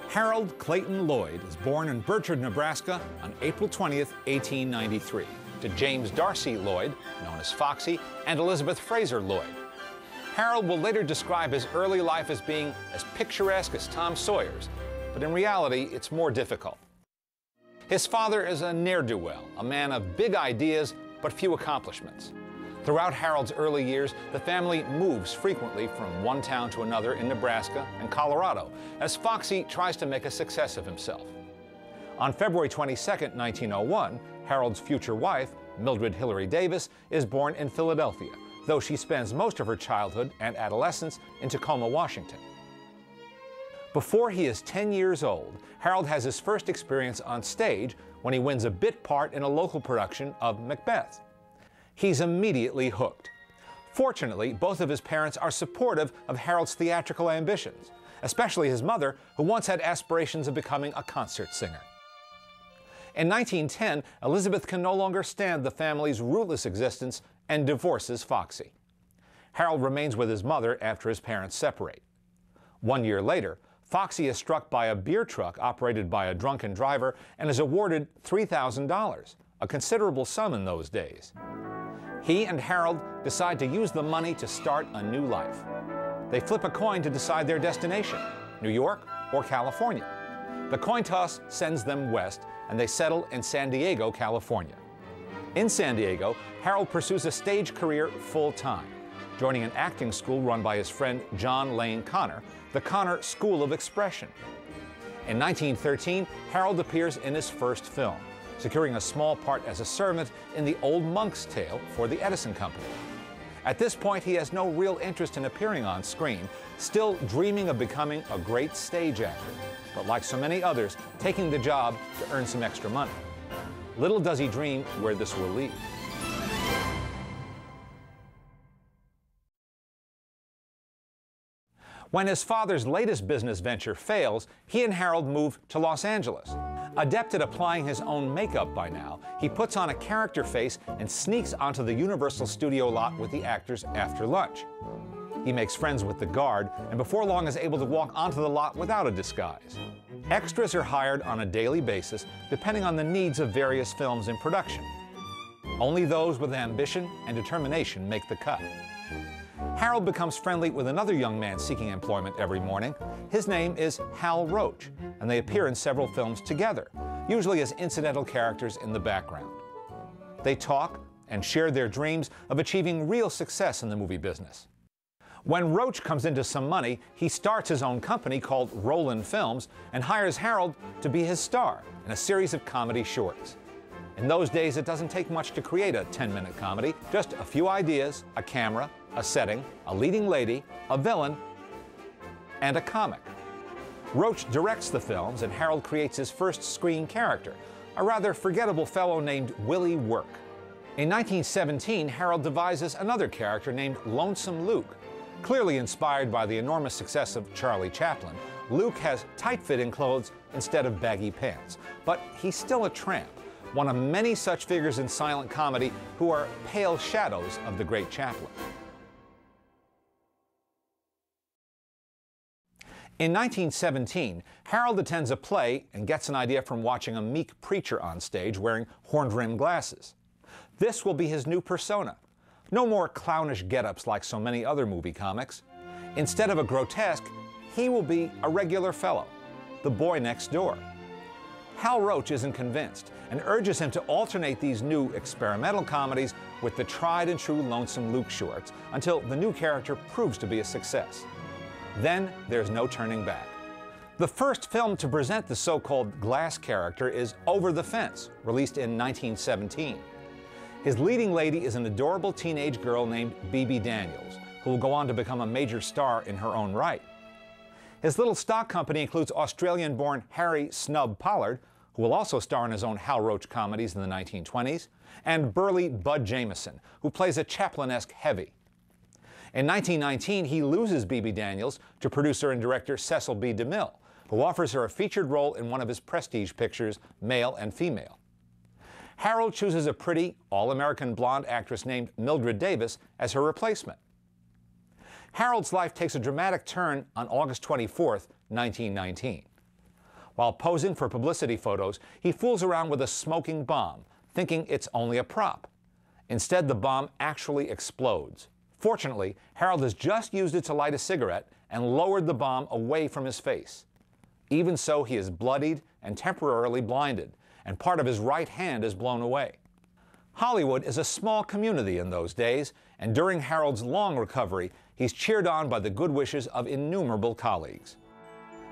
Harold Clayton Lloyd is born in Bertrand, Nebraska on April 20th, 1893, to James Darcy Lloyd, known as Foxy, and Elizabeth Fraser Lloyd. Harold will later describe his early life as being as picturesque as Tom Sawyer's, but in reality, it's more difficult. His father is a ne'er-do-well, a man of big ideas but few accomplishments. Throughout Harold's early years, the family moves frequently from one town to another in Nebraska and Colorado as Foxy tries to make a success of himself. On February 22, 1901, Harold's future wife, Mildred Hillary Davis, is born in Philadelphia, though she spends most of her childhood and adolescence in Tacoma, Washington. Before he is 10 years old, Harold has his first experience on stage when he wins a bit part in a local production of Macbeth. He's immediately hooked. Fortunately, both of his parents are supportive of Harold's theatrical ambitions, especially his mother, who once had aspirations of becoming a concert singer. In 1910, Elizabeth can no longer stand the family's rootless existence and divorces Foxy. Harold remains with his mother after his parents separate. 1 year later, Foxy is struck by a beer truck operated by a drunken driver and is awarded $3,000, a considerable sum in those days. He and Harold decide to use the money to start a new life. They flip a coin to decide their destination, New York or California. The coin toss sends them west, and they settle in San Diego, California. In San Diego, Harold pursues a stage career full-time, joining an acting school run by his friend John Lane Connor, the Connor School of Expression. In 1913, Harold appears in his first film, securing a small part as a servant in The Old Monk's Tale for the Edison Company. At this point, he has no real interest in appearing on screen, still dreaming of becoming a great stage actor, but like so many others, taking the job to earn some extra money. Little does he dream where this will lead. When his father's latest business venture fails, he and Harold move to Los Angeles. Adept at applying his own makeup by now, he puts on a character face and sneaks onto the Universal Studio lot with the actors after lunch. He makes friends with the guard, and before long is able to walk onto the lot without a disguise. Extras are hired on a daily basis, depending on the needs of various films in production. Only those with ambition and determination make the cut. Harold becomes friendly with another young man seeking employment every morning. His name is Hal Roach, and they appear in several films together, usually as incidental characters in the background. They talk and share their dreams of achieving real success in the movie business. When Roach comes into some money, he starts his own company called Roland Films and hires Harold to be his star in a series of comedy shorts. In those days, it doesn't take much to create a 10-minute comedy, just a few ideas, a camera, a setting, a leading lady, a villain, and a comic. Roach directs the films, and Harold creates his first screen character, a rather forgettable fellow named Willie Work. In 1917, Harold devises another character named Lonesome Luke. Clearly inspired by the enormous success of Charlie Chaplin, Luke has tight-fitting clothes instead of baggy pants, but he's still a tramp, one of many such figures in silent comedy who are pale shadows of the great Chaplin. In 1917, Harold attends a play and gets an idea from watching a meek preacher on stage wearing horn-rimmed glasses. This will be his new persona. No more clownish get-ups like so many other movie comics. Instead of a grotesque, he will be a regular fellow, the boy next door. Hal Roach isn't convinced and urges him to alternate these new experimental comedies with the tried-and-true Lonesome Luke shorts until the new character proves to be a success. Then there's no turning back. The first film to present the so-called glass character is Over the Fence, released in 1917. His leading lady is an adorable teenage girl named Bebe Daniels, who will go on to become a major star in her own right. His little stock company includes Australian-born Harry Snub Pollard, who will also star in his own Hal Roach comedies in the 1920s, and burly Bud Jameson, who plays a Chaplin-esque heavy. In 1919, he loses Bebe Daniels to producer and director Cecil B. DeMille, who offers her a featured role in one of his prestige pictures, Male and Female. Harold chooses a pretty, all-American blonde actress named Mildred Davis as her replacement. Harold's life takes a dramatic turn on August 24, 1919. While posing for publicity photos, he fools around with a smoking bomb, thinking it's only a prop. Instead, the bomb actually explodes. Fortunately, Harold has just used it to light a cigarette and lowered the bomb away from his face. Even so, he is bloodied and temporarily blinded, and part of his right hand is blown away. Hollywood is a small community in those days, and during Harold's long recovery, he's cheered on by the good wishes of innumerable colleagues.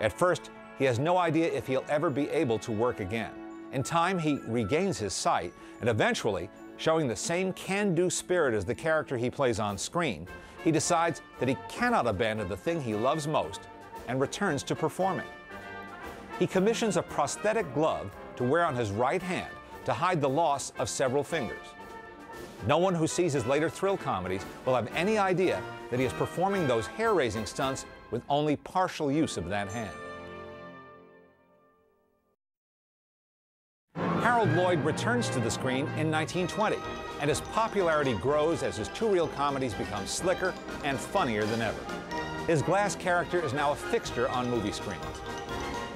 At first, he has no idea if he'll ever be able to work again. In time, he regains his sight, and eventually, showing the same can-do spirit as the character he plays on screen, he decides that he cannot abandon the thing he loves most and returns to performing. He commissions a prosthetic glove to wear on his right hand to hide the loss of several fingers. No one who sees his later thrill comedies will have any idea that he is performing those hair-raising stunts with only partial use of that hand. Harold Lloyd returns to the screen in 1920, and his popularity grows as his two-reel comedies become slicker and funnier than ever. His glass character is now a fixture on movie screens.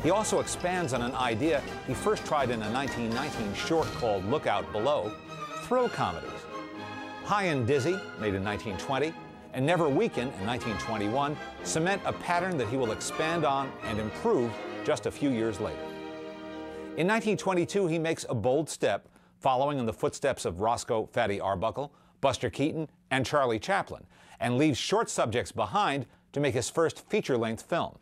He also expands on an idea he first tried in a 1919 short called Look Out Below, thrill comedies. High and Dizzy, made in 1920, and Never Weaken in 1921, cement a pattern that he will expand on and improve just a few years later. In 1922, he makes a bold step, following in the footsteps of Roscoe Fatty Arbuckle, Buster Keaton, and Charlie Chaplin, and leaves short subjects behind to make his first feature-length film.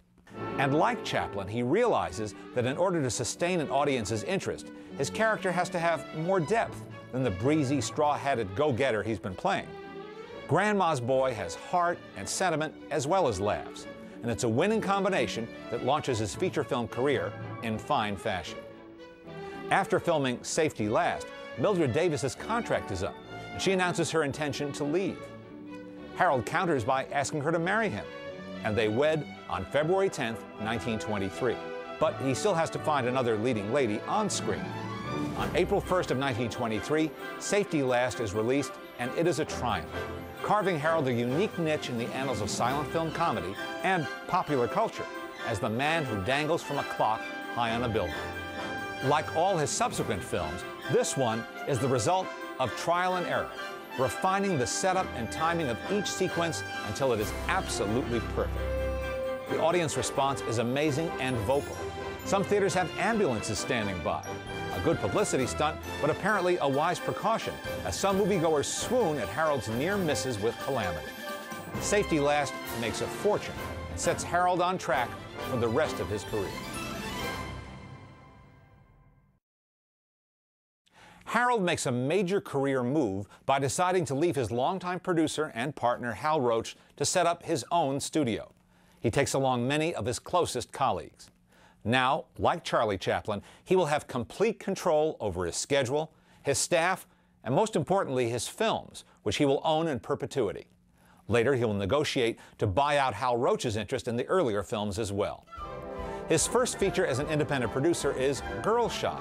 And like Chaplin, he realizes that in order to sustain an audience's interest, his character has to have more depth than the breezy, straw-hatted go-getter he's been playing. Grandma's Boy has heart and sentiment as well as laughs, and it's a winning combination that launches his feature film career in fine fashion. After filming Safety Last, Mildred Davis's contract is up, and she announces her intention to leave. Harold counters by asking her to marry him, and they wed on February 10, 1923. But he still has to find another leading lady on screen. On April 1st of 1923, Safety Last is released, and it is a triumph, carving Harold a unique niche in the annals of silent film comedy and popular culture as the man who dangles from a clock high on a building. Like all his subsequent films, this one is the result of trial and error, refining the setup and timing of each sequence until it is absolutely perfect. The audience response is amazing and vocal. Some theaters have ambulances standing by. A good publicity stunt, but apparently a wise precaution, as some moviegoers swoon at Harold's near misses with calamity. Safety Last makes a fortune and sets Harold on track for the rest of his career. Harold makes a major career move by deciding to leave his longtime producer and partner Hal Roach to set up his own studio. He takes along many of his closest colleagues. Now, like Charlie Chaplin, he will have complete control over his schedule, his staff, and most importantly, his films, which he will own in perpetuity. Later, he will negotiate to buy out Hal Roach's interest in the earlier films as well. His first feature as an independent producer is Girl Shy,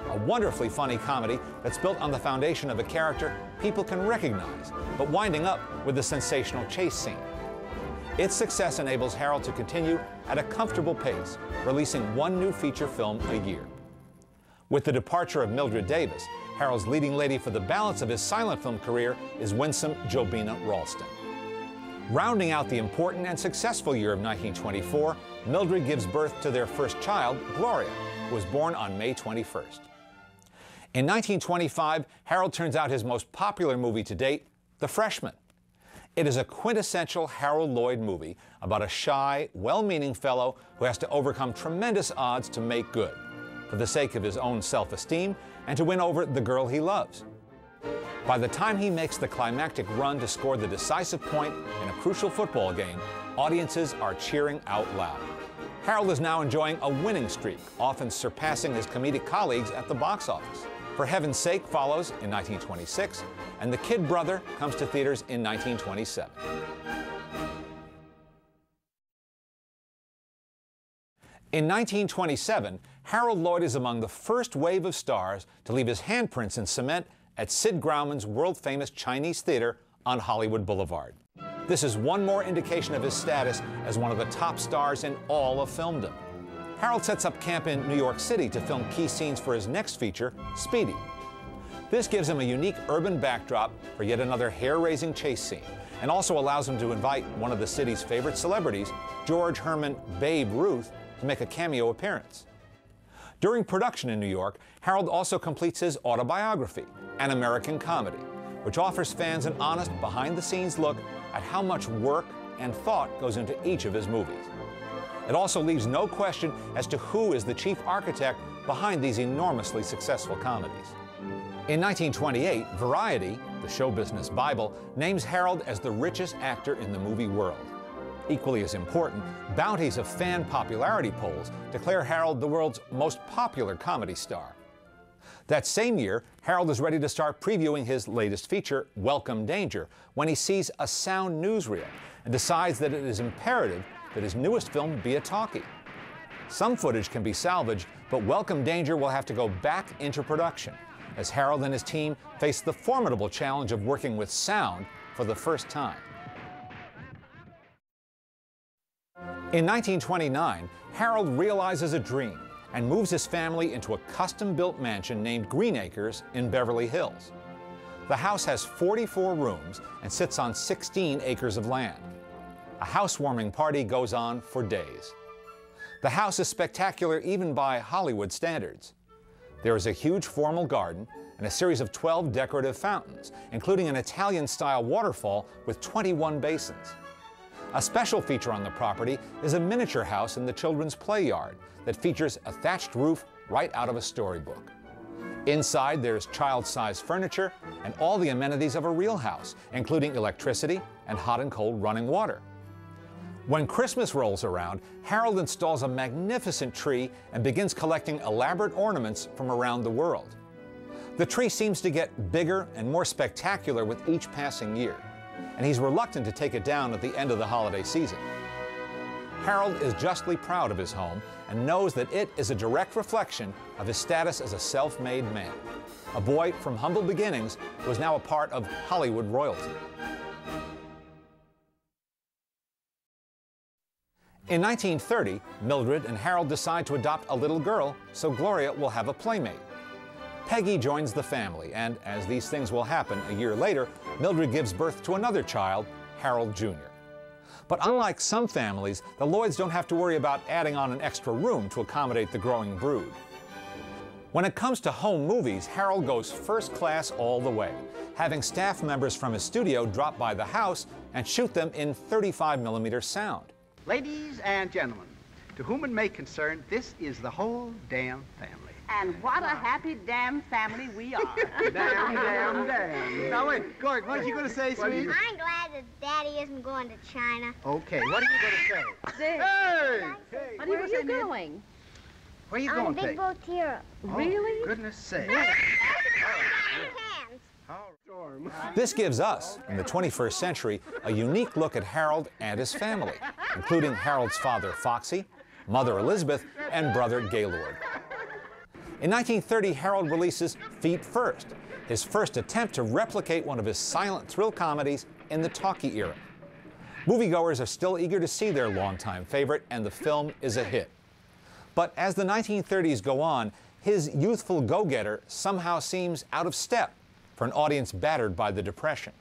a wonderfully funny comedy that's built on the foundation of a character people can recognize, but winding up with a sensational chase scene. Its success enables Harold to continue at a comfortable pace, releasing one new feature film a year. With the departure of Mildred Davis, Harold's leading lady for the balance of his silent film career is winsome Jobina Ralston. Rounding out the important and successful year of 1924, Mildred gives birth to their first child, Gloria, who was born on May 21st. In 1925, Harold turns out his most popular movie to date, The Freshman. It is a quintessential Harold Lloyd movie about a shy, well-meaning fellow who has to overcome tremendous odds to make good, for the sake of his own self-esteem and to win over the girl he loves. By the time he makes the climactic run to score the decisive point in a crucial football game, audiences are cheering out loud. Harold is now enjoying a winning streak, often surpassing his comedic colleagues at the box office. For Heaven's Sake follows in 1926, and The Kid Brother comes to theaters in 1927. In 1927, Harold Lloyd is among the first wave of stars to leave his handprints in cement at Sid Grauman's world-famous Chinese theater on Hollywood Boulevard. This is one more indication of his status as one of the top stars in all of filmdom. Harold sets up camp in New York City to film key scenes for his next feature, Speedy. This gives him a unique urban backdrop for yet another hair-raising chase scene, and also allows him to invite one of the city's favorite celebrities, George Herman Babe Ruth, to make a cameo appearance. During production in New York, Harold also completes his autobiography, An American Comedy, which offers fans an honest, behind-the-scenes look at how much work and thought goes into each of his movies. It also leaves no question as to who is the chief architect behind these enormously successful comedies. In 1928, Variety, the show business Bible, names Harold as the richest actor in the movie world. Equally as important, bounties of fan popularity polls declare Harold the world's most popular comedy star. That same year, Harold is ready to start previewing his latest feature, Welcome Danger, when he sees a sound newsreel and decides that it is imperative that his newest film be a talkie. Some footage can be salvaged, but Welcome Danger will have to go back into production, as Harold and his team face the formidable challenge of working with sound for the first time. In 1929, Harold realizes a dream and moves his family into a custom-built mansion named Green Acres in Beverly Hills. The house has 44 rooms and sits on 16 acres of land. A housewarming party goes on for days. The house is spectacular even by Hollywood standards. There is a huge formal garden and a series of 12 decorative fountains, including an Italian-style waterfall with 21 basins. A special feature on the property is a miniature house in the children's play yard that features a thatched roof right out of a storybook. Inside, there's child-sized furniture and all the amenities of a real house, including electricity and hot and cold running water. When Christmas rolls around, Harold installs a magnificent tree and begins collecting elaborate ornaments from around the world. The tree seems to get bigger and more spectacular with each passing year, and he's reluctant to take it down at the end of the holiday season. Harold is justly proud of his home and knows that it is a direct reflection of his status as a self-made man. A boy from humble beginnings who is now a part of Hollywood royalty. In 1930, Mildred and Harold decide to adopt a little girl so Gloria will have a playmate. Peggy joins the family, and as these things will happen a year later, Mildred gives birth to another child, Harold Jr. But unlike some families, the Lloyds don't have to worry about adding on an extra room to accommodate the growing brood. When it comes to home movies, Harold goes first class all the way, having staff members from his studio drop by the house and shoot them in 35mm sound. Ladies and gentlemen, to whom it may concern, this is the whole damn family. And what a happy damn family we are. Damn. Now wait, Gord, what are you going to say, sweetie? I'm glad that Daddy isn't going to China. Okay, what are you going to say? Hey! Hey! Where are you going? Where are you On going, a big Peg? boat to Europe. Really? Oh, goodness sake. This gives us, in the 21st century, a unique look at Harold and his family, including Harold's father, Foxy, mother, Elizabeth, and brother, Gaylord. In 1930, Harold releases Feet First, his first attempt to replicate one of his silent thrill comedies in the talkie era. Moviegoers are still eager to see their longtime favorite, and the film is a hit. But as the 1930s go on, his youthful go-getter somehow seems out of step for an audience battered by the Depression.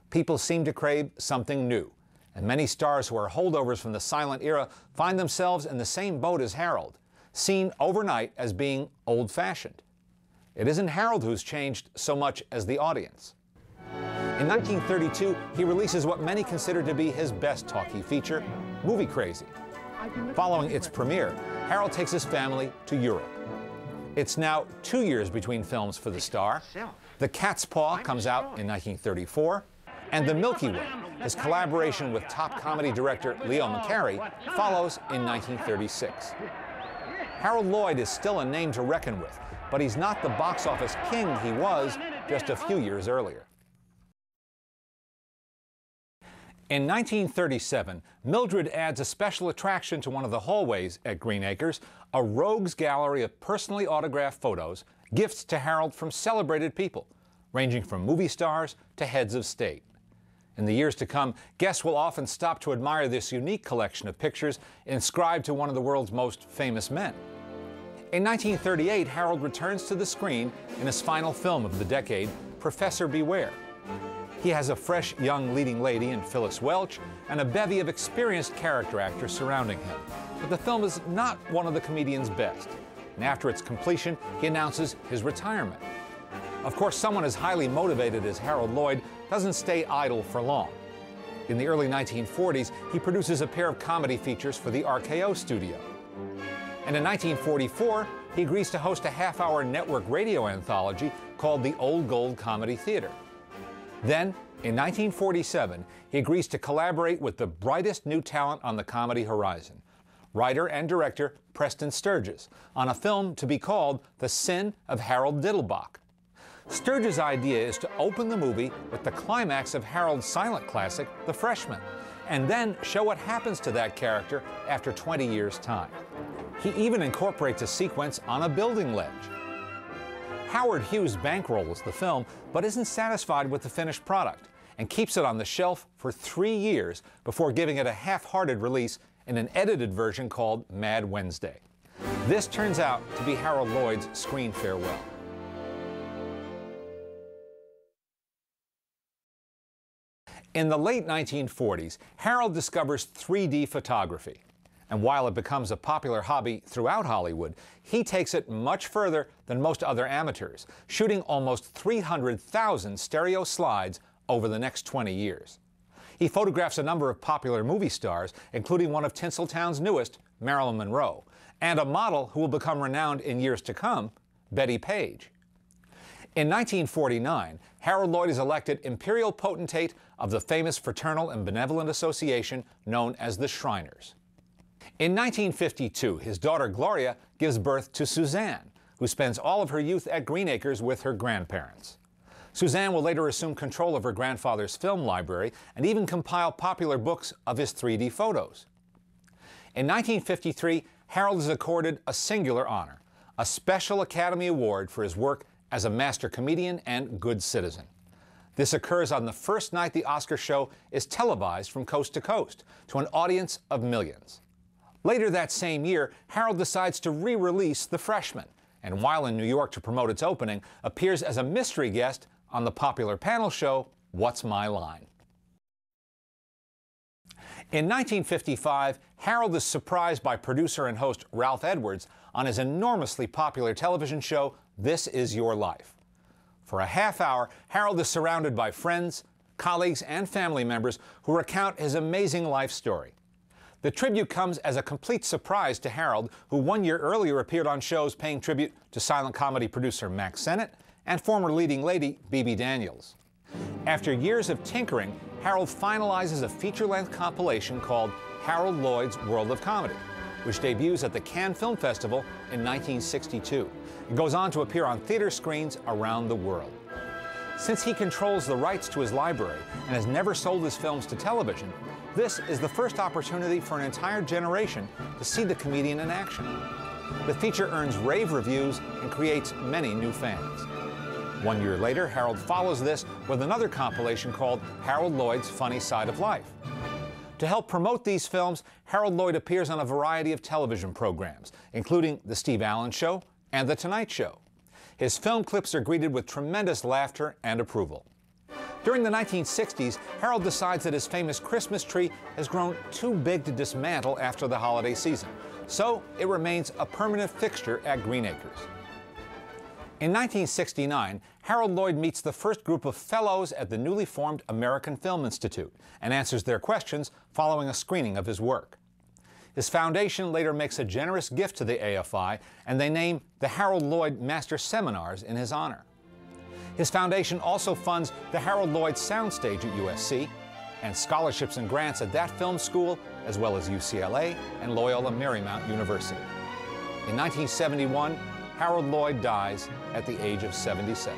People seem to crave something new, and many stars who are holdovers from the silent era find themselves in the same boat as Harold, seen overnight as being old-fashioned. It isn't Harold who's changed so much as the audience. In 1932, he releases what many consider to be his best talkie feature, Movie Crazy. Following its premiere, Harold takes his family to Europe. It's now 2 years between films for the star. The Cat's Paw comes out in 1934, and The Milky Way, his collaboration with top comedy director Leo McCarey, follows in 1936. Harold Lloyd is still a name to reckon with, but he's not the box office king he was just a few years earlier. In 1937, Mildred adds a special attraction to one of the hallways at Green Acres, a rogues gallery of personally autographed photos, gifts to Harold from celebrated people, ranging from movie stars to heads of state. In the years to come, guests will often stop to admire this unique collection of pictures inscribed to one of the world's most famous men. In 1938, Harold returns to the screen in his final film of the decade, Professor Beware. He has a fresh young leading lady in Phyllis Welch and a bevy of experienced character actors surrounding him. But the film is not one of the comedian's best, and after its completion, he announces his retirement. Of course, someone as highly motivated as Harold Lloyd doesn't stay idle for long. In the early 1940s, he produces a pair of comedy features for the RKO studio. And in 1944, he agrees to host a half-hour network radio anthology called the Old Gold Comedy Theater. Then, in 1947, he agrees to collaborate with the brightest new talent on the comedy horizon, writer and director Preston Sturges, on a film to be called The Sin of Harold Diddlebach. Sturges' idea is to open the movie with the climax of Harold's silent classic, The Freshman, and then show what happens to that character after 20 years' time. He even incorporates a sequence on a building ledge. Howard Hughes bankrolls the film, but isn't satisfied with the finished product and keeps it on the shelf for 3 years before giving it a half-hearted release in an edited version called Mad Wednesday. This turns out to be Harold Lloyd's screen farewell. In the late 1940s, Harold discovers 3D photography. And while it becomes a popular hobby throughout Hollywood, he takes it much further than most other amateurs, shooting almost 300,000 stereo slides over the next 20 years. He photographs a number of popular movie stars, including one of Tinseltown's newest, Marilyn Monroe, and a model who will become renowned in years to come, Betty Page. In 1949, Harold Lloyd is elected Imperial Potentate of the famous fraternal and benevolent association known as the Shriners. In 1952, his daughter Gloria gives birth to Suzanne, who spends all of her youth at Green Acres with her grandparents. Suzanne will later assume control of her grandfather's film library and even compile popular books of his 3D photos. In 1953, Harold is accorded a singular honor, a Special Academy Award for his work as a master comedian and good citizen. This occurs on the first night the Oscar show is televised from coast to coast to an audience of millions. Later that same year, Harold decides to re-release The Freshman, and while in New York to promote its opening, appears as a mystery guest on the popular panel show, What's My Line? In 1955, Harold is surprised by producer and host Ralph Edwards on his enormously popular television show, This Is Your Life. For a half hour, Harold is surrounded by friends, colleagues, and family members who recount his amazing life story. The tribute comes as a complete surprise to Harold, who 1 year earlier appeared on shows paying tribute to silent comedy producer Mack Sennett and former leading lady Bebe Daniels. After years of tinkering, Harold finalizes a feature-length compilation called Harold Lloyd's World of Comedy, which debuts at the Cannes Film Festival in 1962. It goes on to appear on theater screens around the world. Since he controls the rights to his library and has never sold his films to television, this is the first opportunity for an entire generation to see the comedian in action. The feature earns rave reviews and creates many new fans. 1 year later, Harold follows this with another compilation called Harold Lloyd's Funny Side of Life. To help promote these films, Harold Lloyd appears on a variety of television programs, including The Steve Allen Show and The Tonight Show. His film clips are greeted with tremendous laughter and approval. During the 1960s, Harold decides that his famous Christmas tree has grown too big to dismantle after the holiday season, so it remains a permanent fixture at Green Acres. In 1969, Harold Lloyd meets the first group of fellows at the newly formed American Film Institute and answers their questions following a screening of his work. His foundation later makes a generous gift to the AFI, and they name the Harold Lloyd Master Seminars in his honor. His foundation also funds the Harold Lloyd Soundstage at USC and scholarships and grants at that film school, as well as UCLA and Loyola Marymount University. In 1971, Harold Lloyd dies at the age of 77.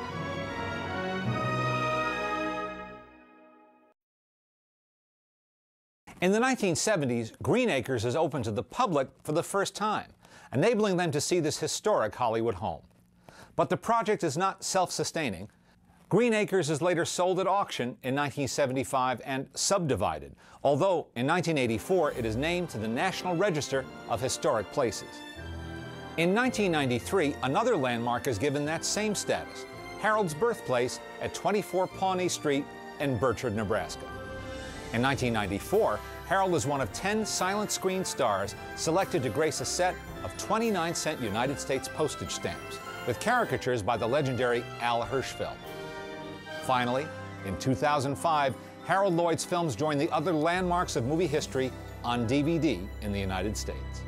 In the 1970s, Green Acres is open to the public for the first time, enabling them to see this historic Hollywood home. But the project is not self-sustaining. Green Acres is later sold at auction in 1975 and subdivided, although in 1984 it is named to the National Register of Historic Places. In 1993, another landmark is given that same status, Harold's birthplace at 24 Pawnee Street in Bertrand, Nebraska. In 1994, Harold is one of 10 silent screen stars selected to grace a set of 29-cent United States postage stamps with caricatures by the legendary Al Hirschfeld. Finally, in 2005, Harold Lloyd's films joined the other landmarks of movie history on DVD in the United States.